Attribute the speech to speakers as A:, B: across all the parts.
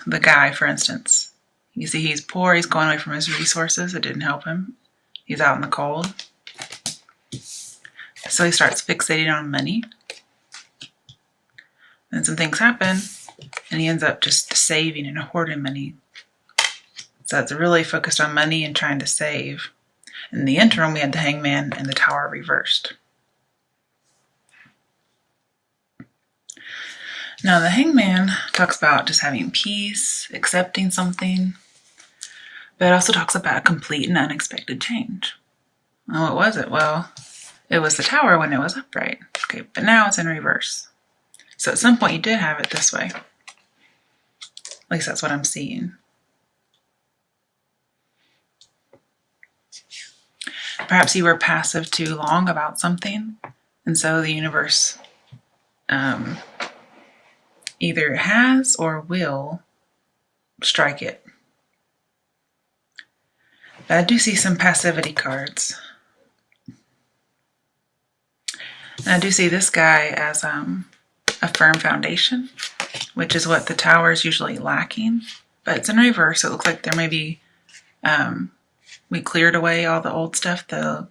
A: the guy, for instance. You see he's poor, he's going away from his resources. It didn't help him. He's out in the cold. So he starts fixating on money. Then some things happen, and he ends up just saving and hoarding money. So it's really focused on money and trying to save. In the interim, we had the Hangman and the Tower reversed. Now the Hangman talks about just having peace, accepting something, but it also talks about a complete and unexpected change. Well, what was it? Well, it was the Tower when it was upright. Okay, but now it's in reverse. So at some point you did have it this way. At least that's what I'm seeing. Perhaps you were passive too long about something, and so the universe either has or will strike it. But I do see some passivity cards. And I do see this guy as a firm foundation, which is what the Tower is usually lacking. But it's in reverse, so it looks like there may be, we cleared away all the old stuff, the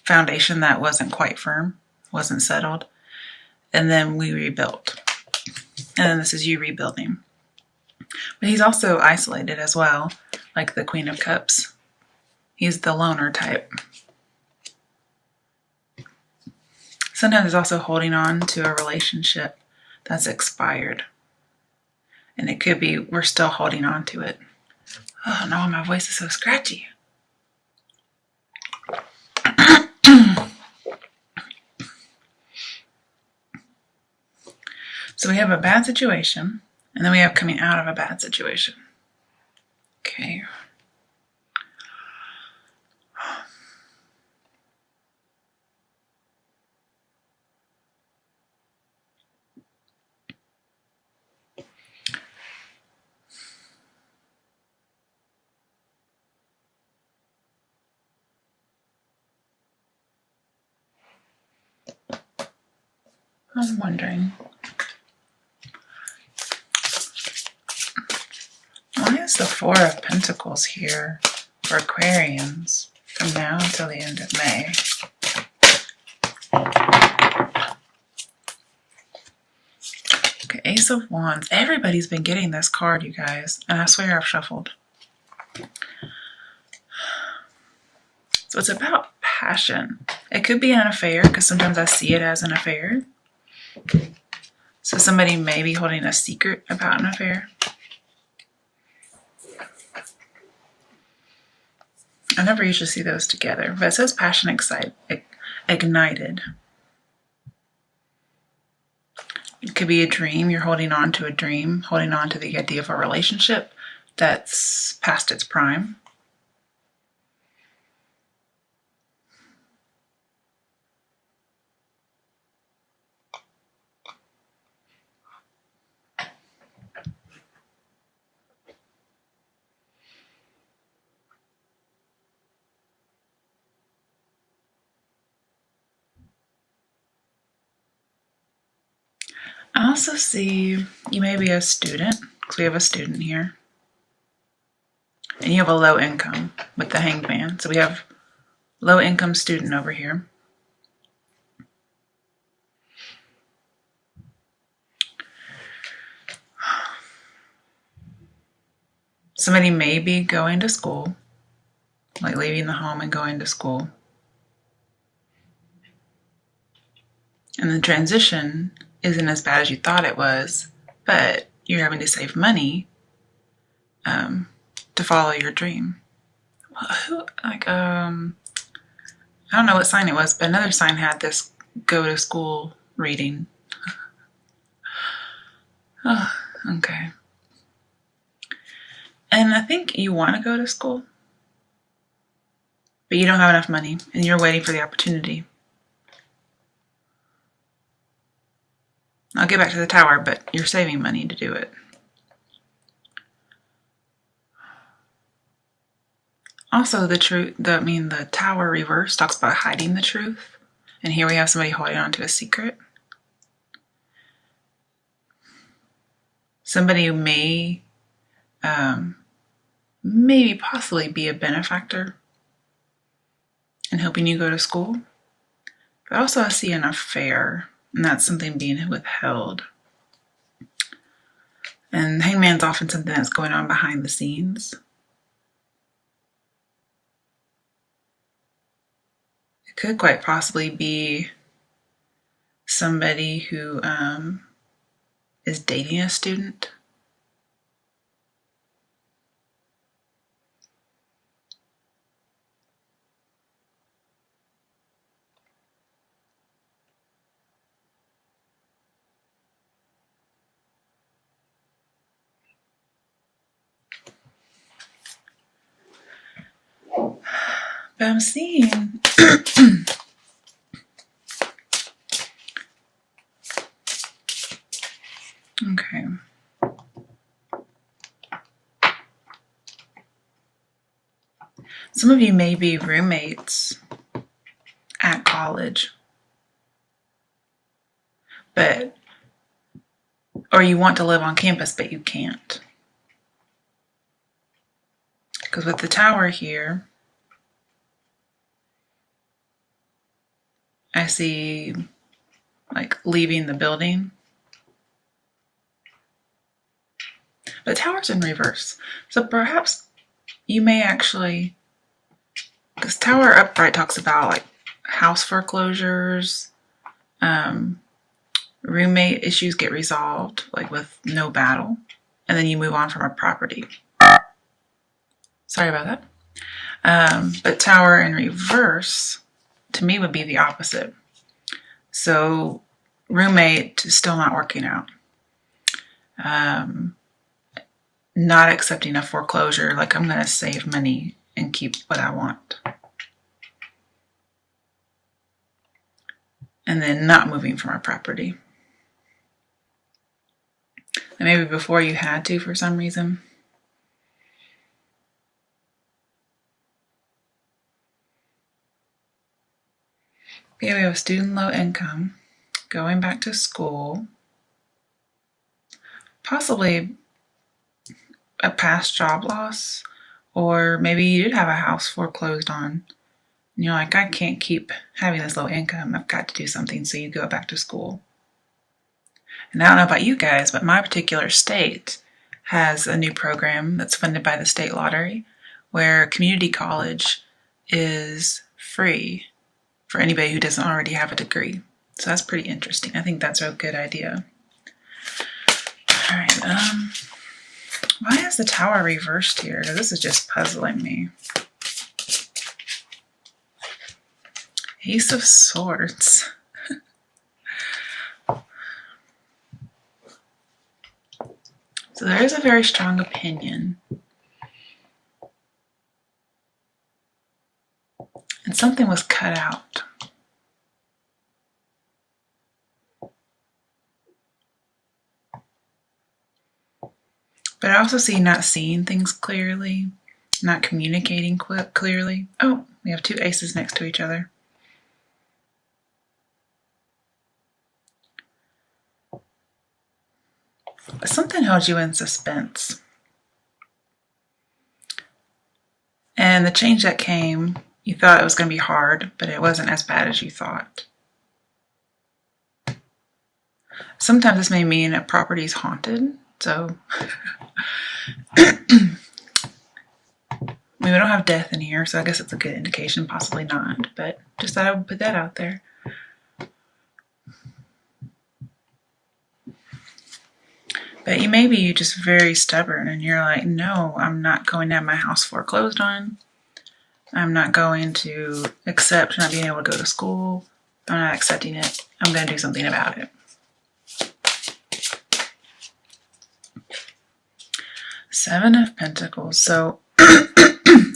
A: foundation that wasn't quite firm, wasn't settled, and then we rebuilt. And then this is you rebuilding. But he's also isolated as well, like the Queen of Cups. He's the loner type. Sometimes he's also holding on to a relationship that's expired. And it could be we're still holding on to it. Oh no, my voice is so scratchy. So we have a bad situation, and then we have coming out of a bad situation. Okay. I'm wondering, why is the Four of Pentacles here for Aquarians from now until the end of May? Okay, Ace of Wands. Everybody's been getting this card, you guys, and I swear I've shuffled. So it's about passion. It could be an affair, because sometimes I see it as an affair. So somebody may be holding a secret about an affair. I never usually see those together, but it says passion ignited. It could be a dream. You're holding on to a dream, holding on to the idea of a relationship that's past its prime. I also see you may be a student, because we have a student here. And you have a low income with the Hangman. So we have low income student over here. Somebody may be going to school, like leaving the home and going to school. And the transition isn't as bad as you thought it was, but you're having to save money to follow your dream. Well, I don't know what sign it was, but another sign had this go to school reading. Oh, okay. And I think you want to go to school, but you don't have enough money and you're waiting for the opportunity. I'll get back to the Tower, but you're saving money to do it. Also, the Tower reverse talks about hiding the truth. And here we have somebody holding on to a secret. Somebody may maybe possibly be a benefactor in helping you go to school. But also I see an affair, and that's something being withheld. And hangman's often something that's going on behind the scenes. It could quite possibly be somebody who is dating a student. But I'm seeing okay. Some of you may be roommates at college, or you want to live on campus, but you can't. Because with the tower here, I see like leaving the building. But the tower's in reverse. So perhaps you may actually, because tower upright talks about like house foreclosures, roommate issues get resolved like with no battle, and then you move on from a property. Sorry about that. But tower in reverse to me would be the opposite. So roommate is still not working out. Not accepting a foreclosure, like I'm going to save money and keep what I want. And then not moving from a property. And maybe before you had to for some reason. Yeah, we have student low income, going back to school, possibly a past job loss, or maybe you did have a house foreclosed on. And you're like, I can't keep having this low income. I've got to do something. So you go back to school. And I don't know about you guys, but my particular state has a new program that's funded by the state lottery where community college is free for anybody who doesn't already have a degree. So that's pretty interesting. I think that's a good idea. All right. Why is the tower reversed here? This is just puzzling me. Ace of Swords. So there is a very strong opinion. And something was cut out. But I also see not seeing things clearly, not communicating clearly. Oh, we have two aces next to each other. But something held you in suspense. And the change that came, you thought it was going to be hard, but it wasn't as bad as you thought. Sometimes this may mean a property is haunted. So, we don't have death in here, so I guess it's a good indication, possibly not, but just thought I would put that out there. But you may be just very stubborn and you're like, no, I'm not going to have my house foreclosed on. I'm not going to accept not being able to go to school. I'm not accepting it. I'm going to do something about it. Seven of Pentacles. So,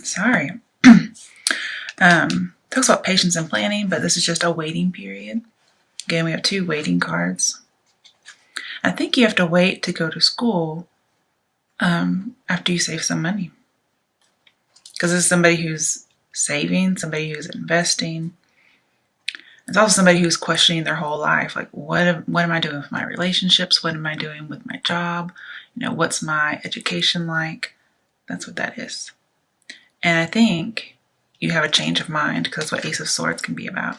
A: sorry. Talks about patience and planning, but this is just a waiting period. Again, we have two waiting cards. I think you have to wait to go to school after you save some money. Because this is somebody who's saving, somebody who's investing. It's also somebody who's questioning their whole life. Like, what am I doing with my relationships? What am I doing with my job? what's my education like? That's what that is. And I think you have a change of mind, because that's what Ace of Swords can be about.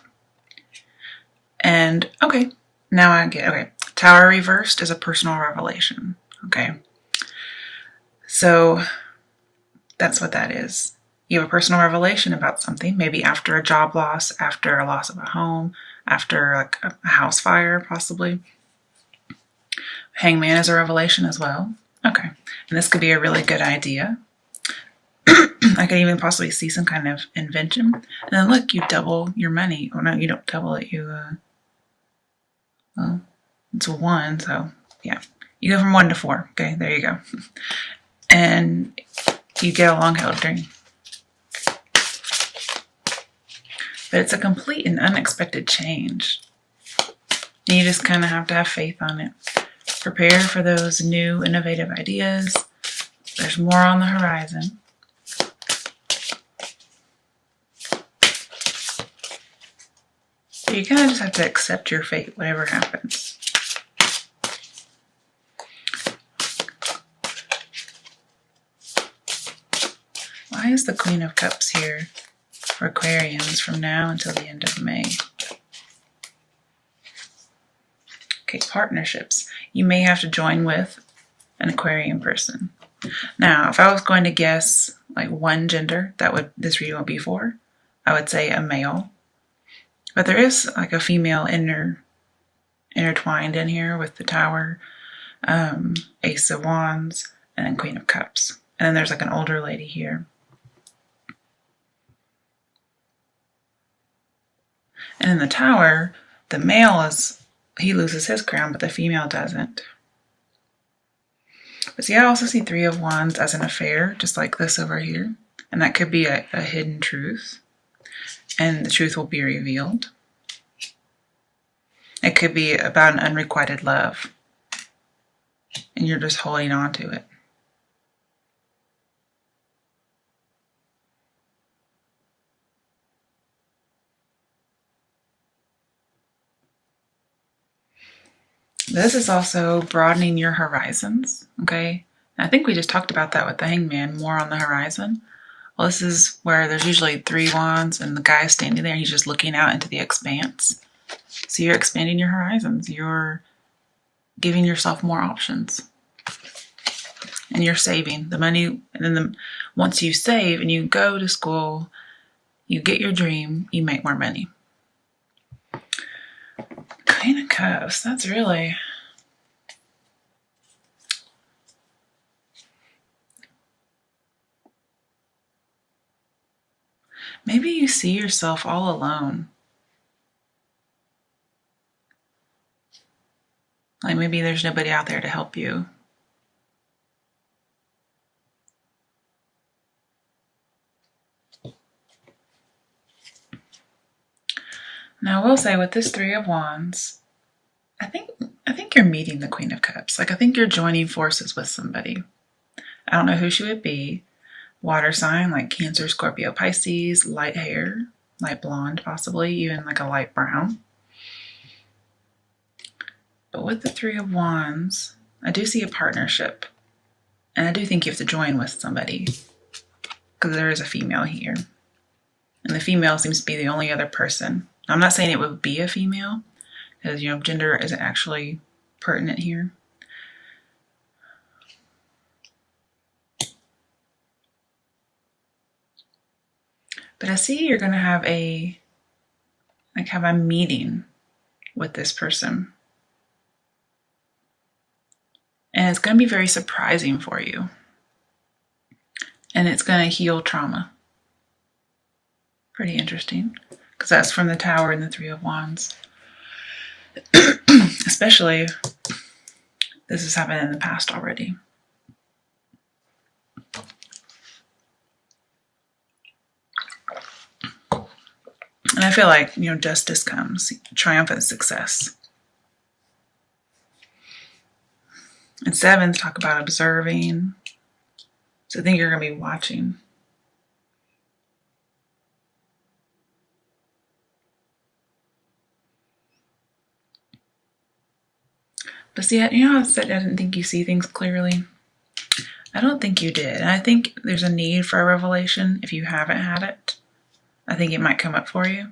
A: And okay, now I get, okay, Tower reversed is a personal revelation. Okay, so that's what that is. You have a personal revelation about something, maybe after a job loss, after a loss of a home, after like a house fire, possibly. Hangman is a revelation as well. Okay, and this could be a really good idea. I could even possibly see some kind of invention. And then look, you double your money. Oh no, you don't double it. Well, it's a 1, so yeah. You go from 1 to 4. Okay, there you go. And you get a long-held dream. But it's a complete and unexpected change. And you just kind of have to have faith on it. Prepare for those new, innovative ideas. There's more on the horizon. So you kind of just have to accept your fate, whatever happens. Why is the Queen of Cups here for Aquarians from now until the end of May? Okay, partnerships. You may have to join with an Aquarian person. Now, if I was going to guess like one gender that this reading would be for, I would say a male. But there is like a female intertwined in here with the Tower, Ace of Wands, and then Queen of Cups. And then there's like an older lady here. And in the Tower, the male he loses his crown, but the female doesn't. But see, I also see 3 of Wands as an affair, just like this over here. And that could be a hidden truth. And the truth will be revealed. It could be about an unrequited love. And you're just holding on to it. This is also broadening your horizons, okay? And I think we just talked about that with the Hangman, more on the horizon. Well, this is where there's usually 3 wands and the guy is standing there and he's just looking out into the expanse. So you're expanding your horizons. You're giving yourself more options. And you're saving the money. And then once you save and you go to school, you get your dream, you make more money. Queen of Cups, that's really... Maybe you see yourself all alone. Like maybe there's nobody out there to help you. Now I will say with this 3 of Wands, I think you're meeting the Queen of Cups. Like I think you're joining forces with somebody. I don't know who she would be. Water sign like Cancer, Scorpio, Pisces, light hair, light blonde possibly, even like a light brown. But with the 3 of Wands, I do see a partnership. And I do think you have to join with somebody. Because there is a female here. And the female seems to be the only other person. I'm not saying it would be a female. Because, gender isn't actually pertinent here. But I see you're going to have a meeting with this person. And it's going to be very surprising for you. And it's going to heal trauma. Pretty interesting. Because that's from the Tower and the 3 of Wands. Especially, this has happened in the past already. And I feel like, justice comes, triumphant success. And 7s talk about observing. So I think you're going to be watching. But see, you know how I said I didn't think you see things clearly? I don't think you did. And I think there's a need for a revelation if you haven't had it. I think it might come up for you.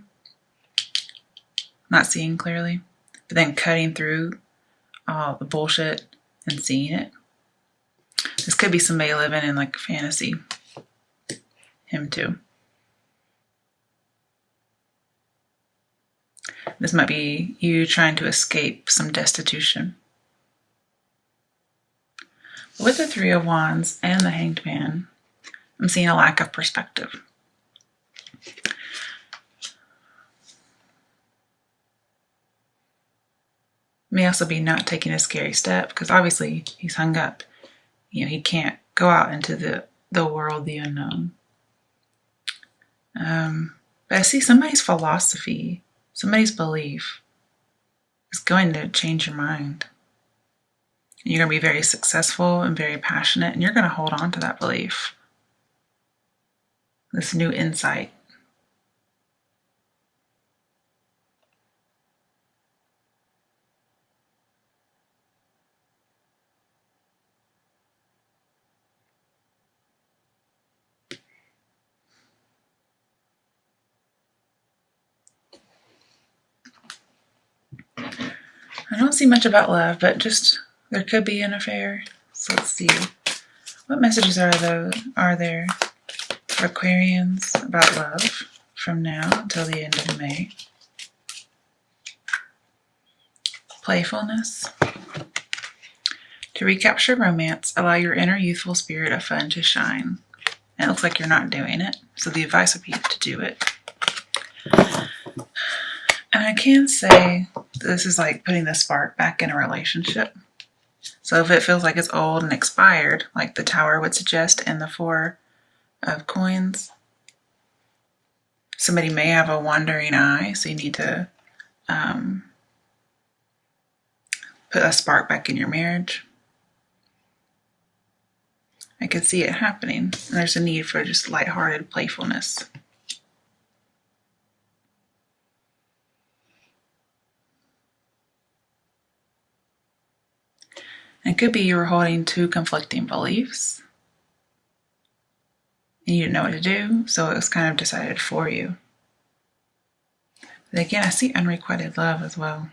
A: Not seeing clearly, but then cutting through all the bullshit and seeing it. This could be somebody living in like fantasy. Him too. This might be you trying to escape some destitution. With the Three of Wands and the Hanged Man, I'm seeing a lack of perspective. May also be not taking a scary step because obviously he's hung up. You know, he can't go out into the world, the unknown. But I see somebody's philosophy, somebody's belief is going to change your mind. And you're going to be very successful and very passionate, and you're going to hold on to that belief. This new insight. I don't see much about love, but just there could be an affair. So let's see. What messages are there for Aquarians about love from now until the end of May? Playfulness. To recapture romance, allow your inner youthful spirit of fun to shine. And it looks like you're not doing it, so the advice would be to do it. And I can say this is like putting the spark back in a relationship. So if it feels like it's old and expired, like the Tower would suggest in the Four of Coins, somebody may have a wandering eye, so you need to put a spark back in your marriage. I could see it happening. And there's a need for just lighthearted playfulness. It could be you were holding two conflicting beliefs and you didn't know what to do, so it was kind of decided for you. But again, I see unrequited love as well.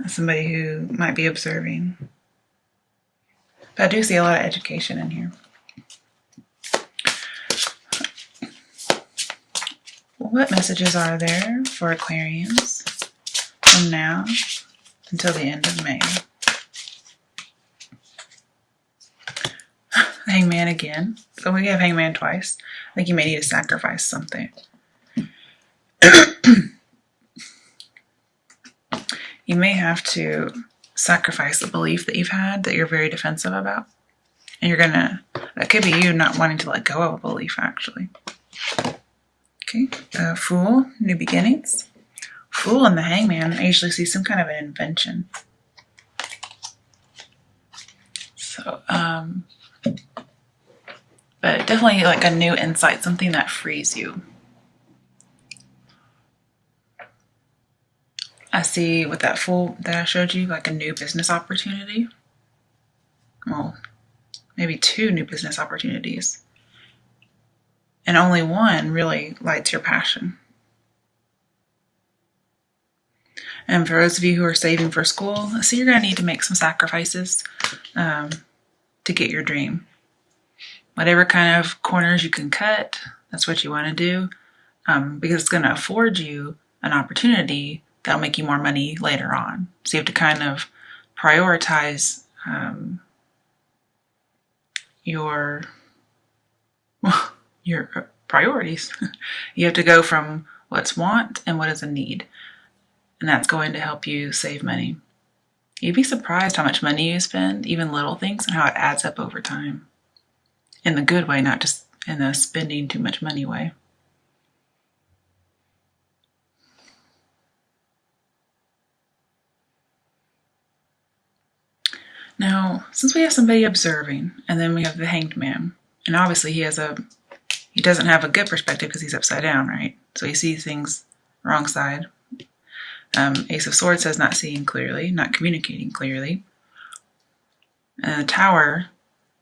A: As somebody who might be observing. But I do see a lot of education in here. What messages are there for Aquarians from now until the end of May? Hangman again. So we have Hangman twice. I think you may need to sacrifice something. You may have to sacrifice a belief that you've had that you're very defensive about. And you're gonna, that could be you not wanting to let go of a belief actually. Okay, Fool, new beginnings. Fool and the Hangman, I usually see some kind of an invention. So, but definitely like a new insight, something that frees you. I see with that Fool that I showed you, like a new business opportunity. Well, maybe two new business opportunities. And only one really lights your passion. And for those of you who are saving for school, so you're going to need to make some sacrifices to get your dream. Whatever kind of corners you can cut, that's what you want to do, because it's going to afford you an opportunity that'll make you more money later on. So you have to kind of prioritize your priorities. You have to go from what's want and what is a need. And that's going to help you save money. You'd be surprised how much money you spend, even little things, and how it adds up over time. In the good way, not just in the spending too much money way. Now, since we have somebody observing, and then we have the Hanged Man, and obviously he doesn't have a good perspective because he's upside down, right? So he sees things wrong side. Ace of Swords says not seeing clearly, not communicating clearly. And the Tower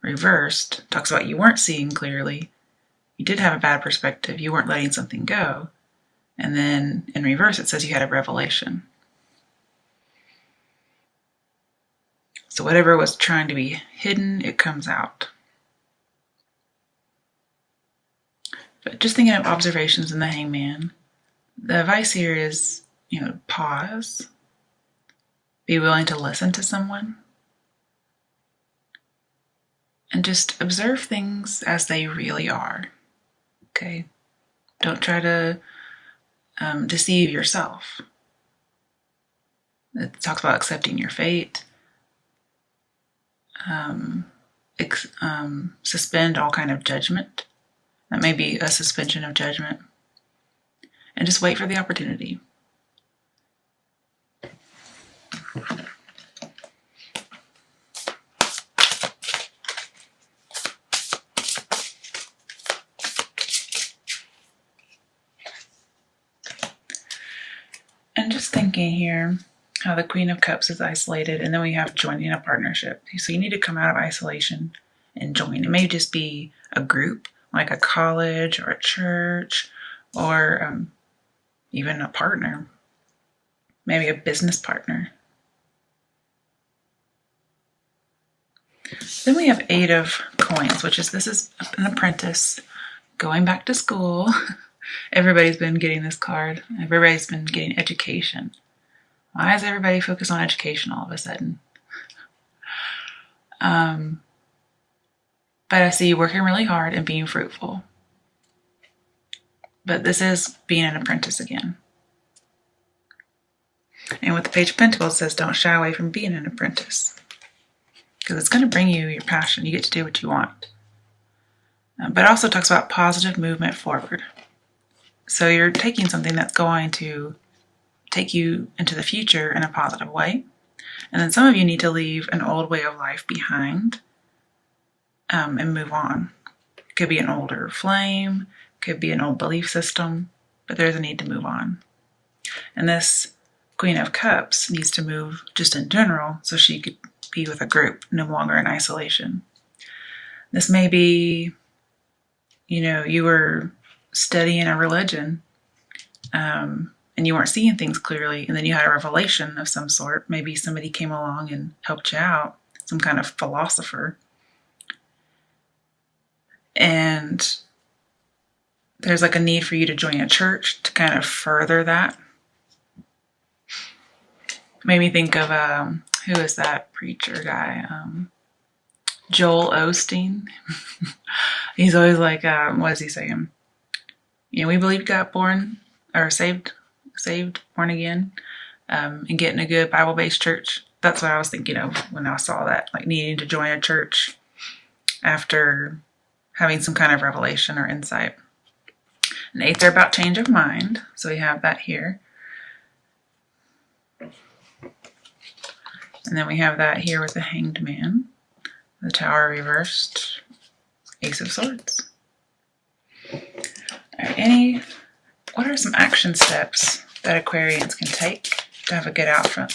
A: reversed talks about you weren't seeing clearly. You did have a bad perspective. You weren't letting something go. And then in reverse, it says you had a revelation. So whatever was trying to be hidden, it comes out. But just thinking of observations in the Hangman, the advice here is, pause. Be willing to listen to someone. And just observe things as they really are. Okay? Don't try to deceive yourself. It talks about accepting your fate. Suspend all kind of judgment. That may be a suspension of judgment. And just wait for the opportunity. And just thinking here, how the Queen of Cups is isolated, and then we have joining a partnership. So you need to come out of isolation and join. It may just be a group, like a college or a church, or even a partner, maybe a business partner. Then we have 8 of Coins, this is an apprentice going back to school. Everybody's been getting this card. Everybody's been getting education. Why is everybody focused on education all of a sudden? But I see you working really hard and being fruitful. But this is being an apprentice again. And with the Page of Pentacles, it says don't shy away from being an apprentice. Because it's going to bring you your passion. You get to do what you want. But it also talks about positive movement forward. So you're taking something that's going to take you into the future in a positive way. And then some of you need to leave an old way of life behind and move on. It could be an older flame, could be an old belief system, but there's a need to move on. And this Queen of Cups needs to move just in general so she could be with a group, no longer in isolation. This may be, you were studying a religion and you weren't seeing things clearly, and then you had a revelation of some sort. Maybe somebody came along and helped you out, some kind of philosopher. And there's like a need for you to join a church to kind of further that. Made me think of, who is that preacher guy? Joel Osteen. He's always like, what is he saying? We believe got born, or saved, born again, and get in a good Bible-based church. That's what I was thinking of when I saw that, like needing to join a church after having some kind of revelation or insight. And 8s are about change of mind, so we have that here. And then we have that here with the Hanged Man, the Tower reversed, Ace of Swords. All right, what are some action steps that Aquarians can take to have a good outcome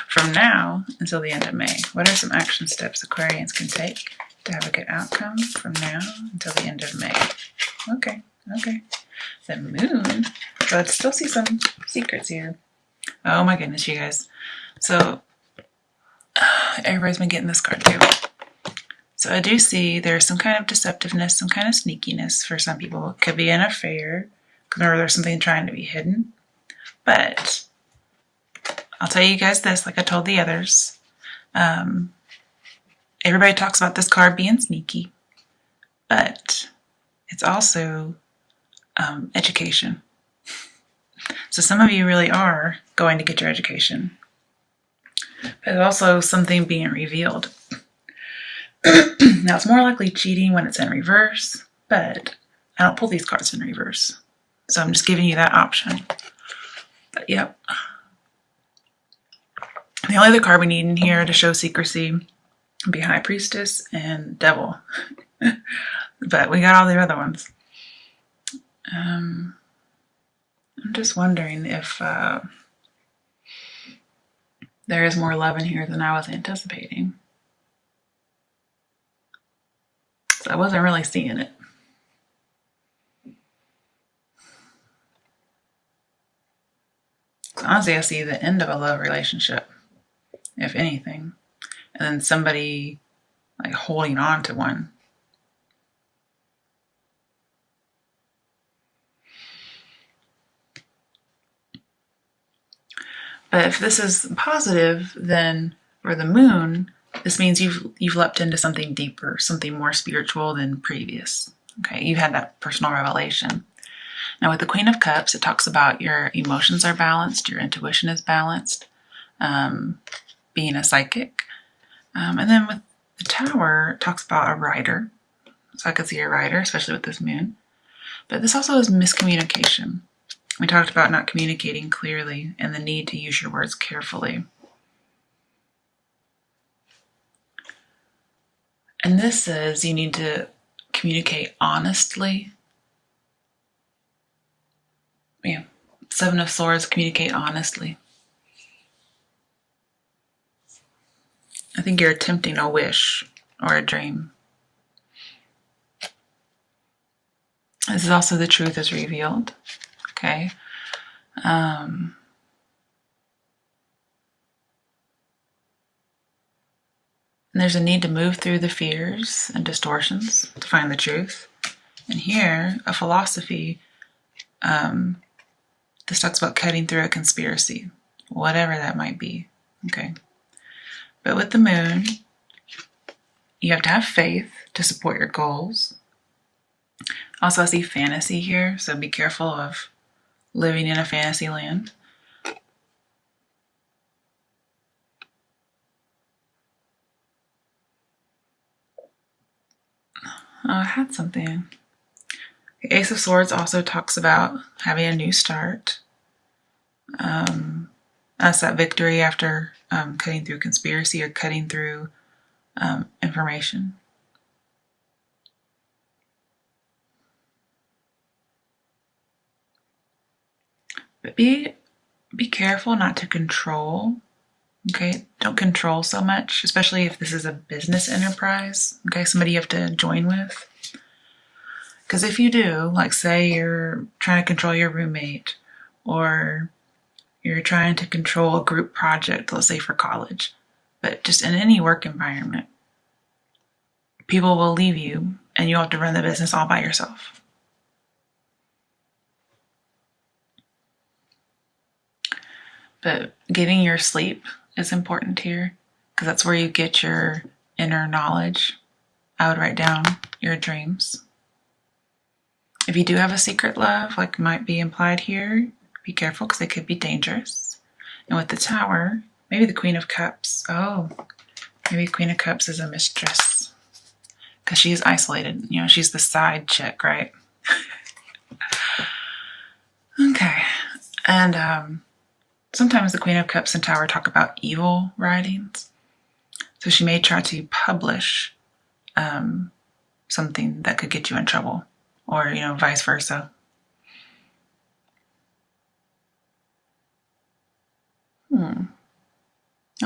A: from now until the end of May? What are some action steps Aquarians can take to have a good outcome from now until the end of May? Okay. The Moon. Let's still see some secrets here. Oh my goodness, you guys. So everybody's been getting this card too. So I do see there's some kind of deceptiveness, some kind of sneakiness for some people. It could be an affair, or there's something trying to be hidden. But I'll tell you guys this, like I told the others. Everybody talks about this card being sneaky, but it's also education. So some of you really are going to get your education. But also something being revealed. Now, it's more likely cheating when it's in reverse, but I don't pull these cards in reverse. So I'm just giving you that option. But yep. The only other card we need in here to show secrecy would be High Priestess and Devil. But we got all the other ones. I'm just wondering if there is more love in here than I was anticipating. So I wasn't really seeing it. So honestly, I see the end of a love relationship, if anything, and then somebody like holding on to one. But if this is positive, then for the moon, this means you've leapt into something deeper, something more spiritual than previous. Okay, you've had that personal revelation. Now with the Queen of Cups, it talks about your emotions are balanced, your intuition is balanced, being a psychic. And then with the Tower, it talks about a writer. So I could see a writer, especially with this moon. But this also is miscommunication. We talked about not communicating clearly and the need to use your words carefully. And this says you need to communicate honestly. Yeah, Seven of Swords, communicate honestly. I think you're attempting a wish or a dream. This is also the truth is revealed. Okay. And there's a need to move through the fears and distortions to find the truth. And here, a philosophy, this talks about cutting through a conspiracy, whatever that might be. Okay. But with the moon, you have to have faith to support your goals. Also, I see fantasy here, so be careful of living in a fantasy land. Oh, I had something. The Ace of Swords also talks about having a new start. That's that victory after cutting through conspiracy or cutting through information. But be careful not to control. Okay, don't control so much, especially if this is a business enterprise. Okay, somebody you have to join with. Because if you do, like say you're trying to control your roommate, or you're trying to control a group project, let's say for college, but just in any work environment, people will leave you and you'll have to run the business all by yourself. But getting your sleep is important here because that's where you get your inner knowledge. I would write down your dreams. If you do have a secret love, like might be implied here, be careful because it could be dangerous. And with the Tower, maybe the Queen of Cups. Oh, maybe Queen of Cups is a mistress because she's isolated. You know, she's the side chick, right? Okay. And sometimes the Queen of Cups and Tower talk about evil writings. So she may try to publish something that could get you in trouble, or, you know, vice versa. That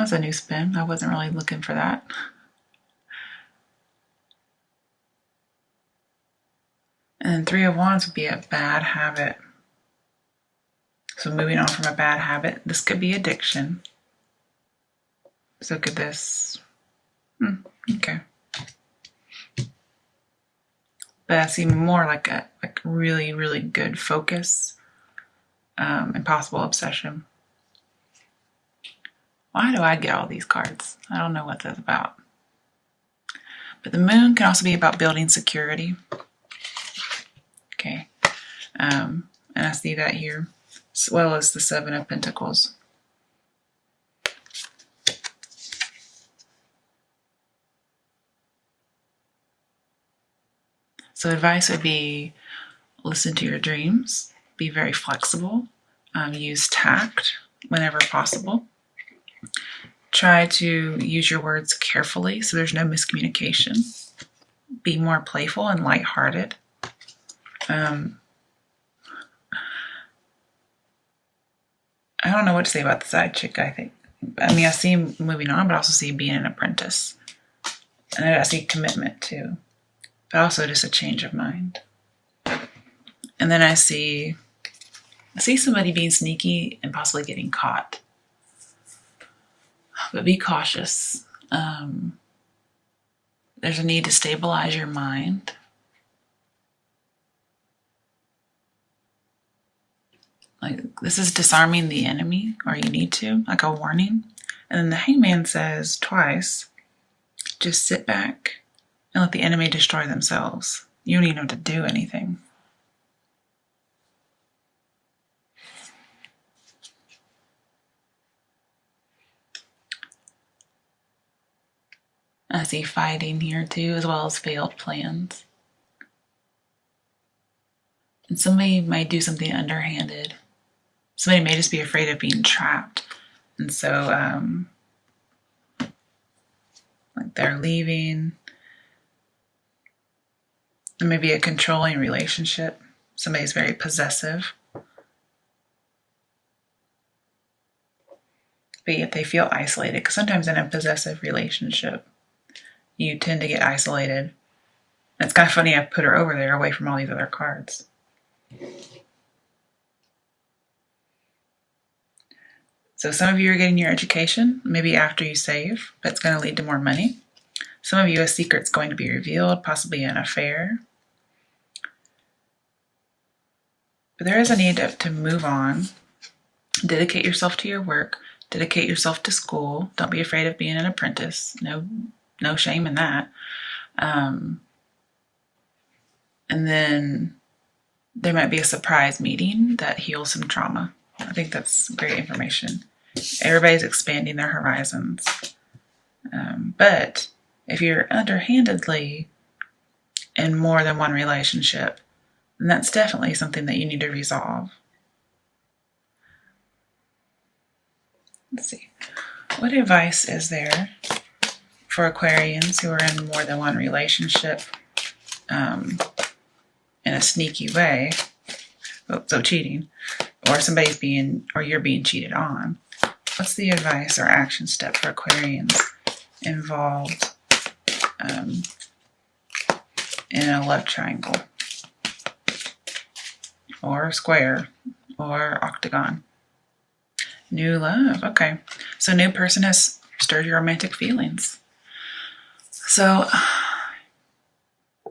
A: was a new spin. I wasn't really looking for that. And Three of Wands would be a bad habit. So moving on from a bad habit, this could be addiction. So could this. Okay. But I see more like a really, really good focus, impossible obsession. Why do I get all these cards? I don't know what that's about. But the moon can also be about building security. Okay. And I see that here, as well as the Seven of Pentacles. So advice would be listen to your dreams, be very flexible, use tact whenever possible. Try to use your words carefully so there's no miscommunication. Be more playful and lighthearted. don't know what to say about the side chick, I think. I mean, I see moving on, but I also see being an apprentice. And I see commitment too, but also just a change of mind. And then I see somebody being sneaky and possibly getting caught. But be cautious. There's a need to stabilize your mind. Like, this is disarming the enemy, or you need to, like a warning. And then the hangman says twice, just sit back and let the enemy destroy themselves. You don't even have to do anything. I see fighting here too, as well as failed plans. And somebody might do something underhanded. Somebody may just be afraid of being trapped. And so, like they're leaving. There may be a controlling relationship. Somebody's very possessive. But yet they feel isolated. Because sometimes in a possessive relationship, you tend to get isolated. And it's kind of funny, I put her over there away from all these other cards. So some of you are getting your education, maybe after you save, but it's going to lead to more money. Some of you, a secret's going to be revealed, possibly an affair. But there is a need to move on. Dedicate yourself to your work. Dedicate yourself to school. Don't be afraid of being an apprentice. No shame in that. And then there might be a surprise meeting that heals some trauma. I think that's great information. Everybody's expanding their horizons. But if you're underhandedly in more than one relationship, then that's definitely something that you need to resolve. Let's see. What advice is there for Aquarians who are in more than one relationship in a sneaky way? So cheating, or you're being cheated on. What's the advice or action step for Aquarians involved in a love triangle, or square, or octagon? New love. Okay. So new person has stirred your romantic feelings. So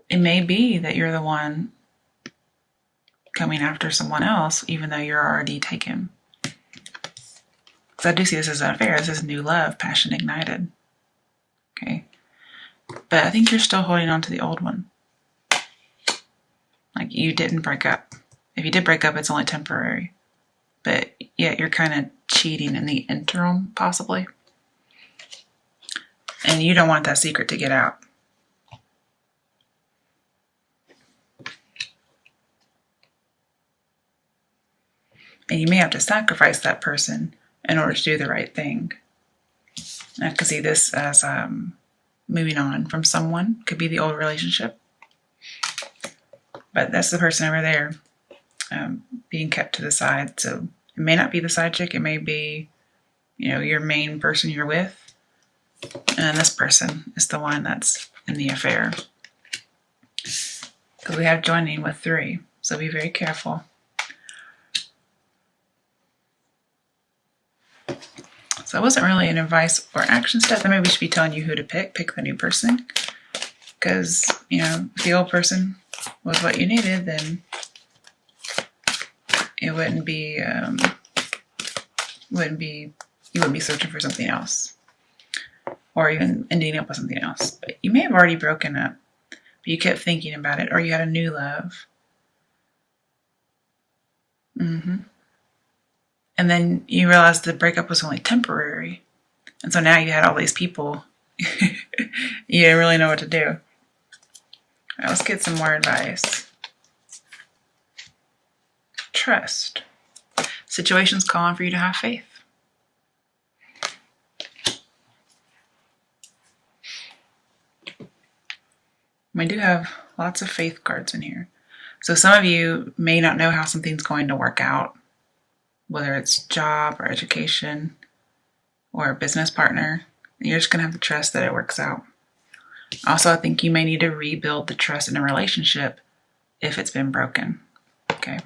A: it may be that you're the one coming after someone else, even though you're already taken. Because I do see this as an affair. This is new love, passion ignited. Okay. But I think you're still holding on to the old one. Like, you didn't break up. If you did break up, it's only temporary. But yet you're kind of cheating in the interim, possibly. And you don't want that secret to get out. And you may have to sacrifice that person in order to do the right thing. I can see this as moving on from someone. Could be the old relationship. But that's the person over there being kept to the side. So it may not be the side chick. It may be, your main person you're with. And this person is the one that's in the affair. Because we have joining with 3. So be very careful. So it wasn't really an advice or action step. Maybe we should be telling you who to pick. Pick the new person. Because, if the old person was what you needed, then it wouldn't be, you wouldn't be searching for something else. Or even ending up with something else. But you may have already broken up, but you kept thinking about it, or you had a new love. And then you realized the breakup was only temporary. And so now you had all these people. You didn't really know what to do. All right, let's get some more advice. Trust. Situation's calling for you to have faith. We do have lots of faith cards in here. So some of you may not know how something's going to work out. whether it's job or education or a business partner. You're just going to have to trust that it works out. Also, I think you may need to rebuild the trust in a relationship if it's been broken. Okay.